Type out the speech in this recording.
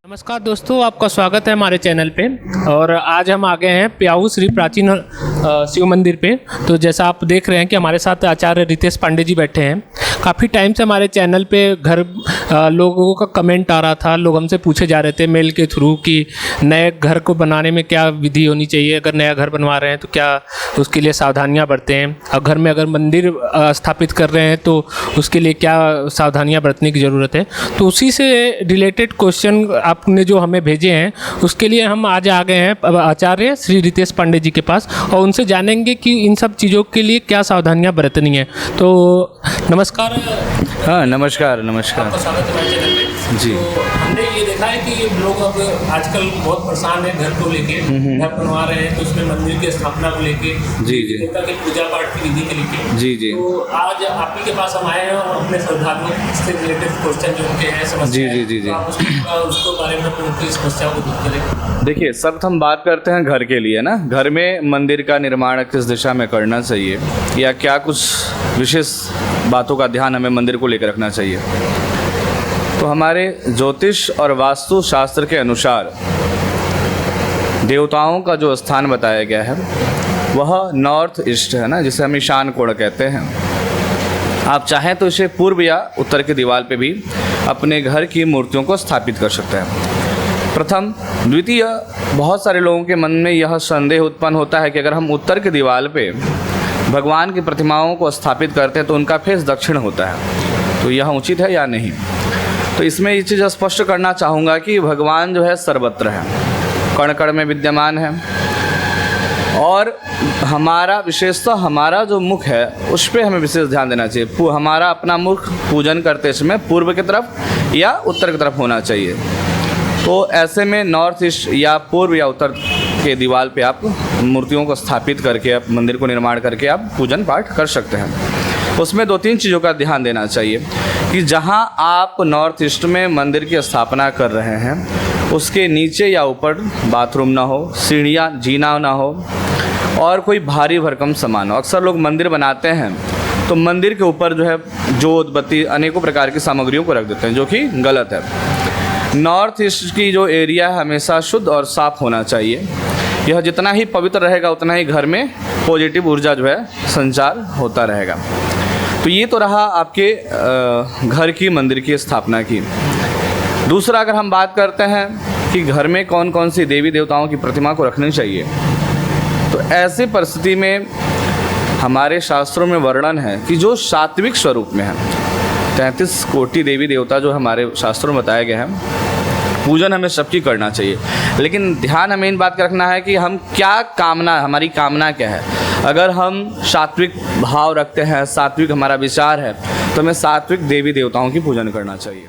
नमस्कार दोस्तों, आपका स्वागत है हमारे चैनल पे। और आज हम आ गए हैं प्याऊ श्री प्राचीन शिव मंदिर पे। तो जैसा आप देख रहे हैं कि हमारे साथ आचार्य रितेश पांडे जी बैठे हैं। काफ़ी टाइम से हमारे चैनल पे लोगों का कमेंट आ रहा था, लोग हमसे पूछे जा रहे थे मेल के थ्रू कि नए घर को बनाने में क्या विधि होनी चाहिए, अगर नया घर बनवा रहे हैं तो क्या उसके लिए सावधानियाँ बरतें हैं, और घर में अगर मंदिर स्थापित कर रहे हैं तो उसके लिए क्या सावधानियाँ बरतने की ज़रूरत है। तो उसी से रिलेटेड क्वेश्चन आपने जो हमें भेजे हैं उसके लिए हम आज आ गए हैं आचार्य श्री रितेश पांडे जी के पास, और उनसे जानेंगे कि इन सब चीज़ों के लिए क्या सावधानियां बरतनी है। तो नमस्कार। हाँ, नमस्कार नमस्कार। आपका स्वागत है हमारे चैनल पे। जी। तो हमने ये देखा है कि लोग अब आजकल बहुत परेशान हैं घर को लेके, घर बनवा रहे हैं तो उसमें मंदिर की स्थापना को लेके, जी जी देवता के पूजा पाठ की विधि के लेके। जी जी तो आज आप ही के पास हम आए हैं और अपने श्रद्धालुओं से रिलेटेड क्वेश्चन जो उनके हैं समस्या जी, जी, जी, जी। तो आप उसको बारे में उनकी समस्या को दूर करें। देखिए, सर्वप्रथम बात करते हैं घर के लिए ना। घर में मंदिर का निर्माण किस दिशा में करना चाहिए या क्या कुछ विशेष बातों का ध्यान हमें मंदिर को लेकर रखना चाहिए। तो हमारे ज्योतिष और वास्तु शास्त्र के अनुसार देवताओं का जो स्थान बताया गया है वह नॉर्थ ईस्ट है ना, जिसे हम ईशान कोण कहते हैं। आप चाहें तो इसे पूर्व या उत्तर की दीवार पे भी अपने घर की मूर्तियों को स्थापित कर सकते हैं। प्रथम। द्वितीय, बहुत सारे लोगों के मन में यह संदेह उत्पन्न होता है कि अगर हम उत्तर की दीवार पे भगवान की प्रतिमाओं को स्थापित करते हैं तो उनका फेस दक्षिण होता है, तो यह उचित है या नहीं। तो इसमें ये चीज़ स्पष्ट करना चाहूँगा कि भगवान जो है सर्वत्र है, कण कण में विद्यमान है, और हमारा विशेषतः हमारा जो मुख है उस पर हमें विशेष ध्यान देना चाहिए। हमारा अपना मुख पूजन करते समय पूर्व की तरफ या उत्तर की तरफ होना चाहिए। तो ऐसे में नॉर्थ ईस्ट या पूर्व या उत्तर के दीवार पे आप मूर्तियों को स्थापित करके आप मंदिर को निर्माण करके आप पूजन पाठ कर सकते हैं। उसमें दो तीन चीज़ों का ध्यान देना चाहिए कि जहां आप नॉर्थ ईस्ट में मंदिर की स्थापना कर रहे हैं उसके नीचे या ऊपर बाथरूम ना हो, सीढ़ियाँ जीना ना हो, और कोई भारी भरकम सामान हो। अक्सर लोग मंदिर बनाते हैं तो मंदिर के ऊपर जो है जोत बत्ती अनेकों प्रकार की सामग्रियों को रख देते हैं, जो कि गलत है। नॉर्थ ईस्ट की जो एरिया है हमेशा शुद्ध और साफ़ होना चाहिए। यह जितना ही पवित्र रहेगा उतना ही घर में पॉजिटिव ऊर्जा जो है संचार होता रहेगा। तो ये तो रहा आपके घर की मंदिर की स्थापना की। दूसरा, अगर हम बात करते हैं कि घर में कौन कौन सी देवी देवताओं की प्रतिमा को रखनी चाहिए, तो ऐसी परिस्थिति में हमारे शास्त्रों में वर्णन है कि जो सात्विक स्वरूप में है, 33 कोटि देवी देवता जो हमारे शास्त्रों में बताया गया है, पूजन हमें सबकी करना चाहिए। लेकिन ध्यान हमें इन बात का रखना है कि हम क्या कामना, हमारी कामना क्या है। अगर हम सात्विक भाव रखते हैं, सात्विक हमारा विचार है, तो हमें सात्विक देवी देवताओं की पूजन करना चाहिए।